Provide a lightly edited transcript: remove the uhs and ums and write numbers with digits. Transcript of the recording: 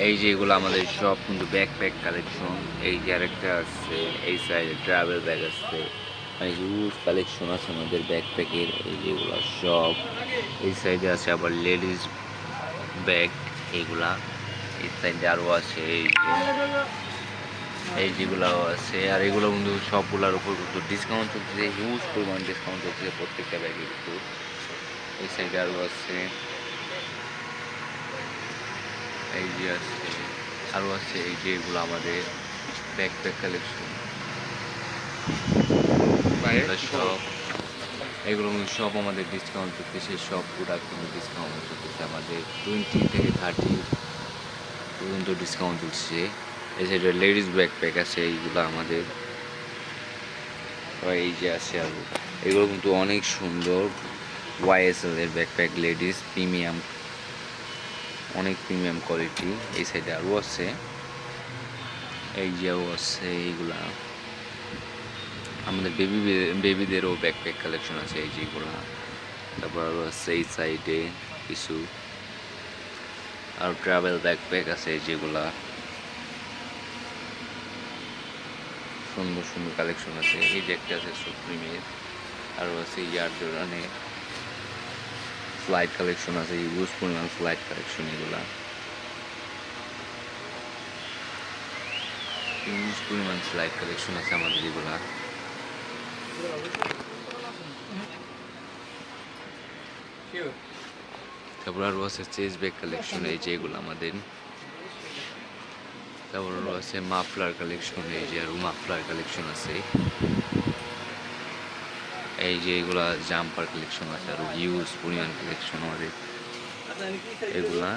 এই যে এগুলো আমাদের সব কিন্তু ব্যাকপ্যাক কালেকশন। এই যে আরেকটা আছে, এই সাইডে ট্রাভেল ব্যাগ আছে, মানে হিউজ কালেকশন আছে আমাদের ব্যাকপ্যাকের। এই যেগুলো সব এই সাইডে আছে, আবার লেডিস ব্যাগ এইগুলা। এই সাইডে আরও আছে, এই যেগুলাও আছে। আর এগুলো কিন্তু সবগুলোর উপর কিন্তু ডিসকাউন্ট চলতেছে, হিউজ পরিমাণ ডিসকাউন্ট চলতেছে প্রত্যেকটা ব্যাগের উপর। এই সাইডে আরও আছে, এই যে আছে, আরও আছে। এই যে এগুলো আমাদের ব্যাকপ্যাক কালেকশন। সব এগুলো কিন্তু সব আমাদের ডিসকাউন্ট চলতেছে, সব প্রোডাক্ট কিন্তু ডিসকাউন্ট চলতেছে আমাদের 20 থেকে 30 পর্যন্ত ডিসকাউন্ট চলছে। এই সাইডে লেডিস ব্যাকপ্যাক আছে, এইগুলো আমাদের। এই যে আছে আরও, এগুলো কিন্তু অনেক সুন্দর। ওয়াইএসএল এর ব্যাকপ্যাক লেডিস প্রিমিয়াম, অনেক প্রিমিয়াম কোয়ালিটি। এই সাইডে আরও আছে, এই যেও আছে। এইগুলা আমাদের বেবিদেরও ব্যাকপ্যাক কালেকশন আছে, এই যেগুলা। তারপর আরও আছে এই সাইডে কিছু, আর ট্রাভেল ব্যাকপ্যাক আছে যেগুলা। সুন্দর সুন্দর কালেকশন আছে। এই যে একটা আছে সুপ্রিমের, আরও আছে ইয়ার জোরানের ফ্লাইট কালেকশন আছে, ইউজ পরিমাণ ফ্লাইট কালেকশন। এগুলা ইউজ পরিমাণ ফ্লাইট কালেকশন আছে আমাদের এগুলা। তারপর আরও আছে চেস ব্যাগ কালেকশন, এই যে এগুলো আমাদের। তারপর আরও আছে মাফলার কালেকশন, এই যে আরও মাফলার কালেকশন আছে। এই যে এগুলা জাম্পার কালেকশন আছে, আরও হিউজ পরিমাণ কালেকশন আমাদের এগুলা।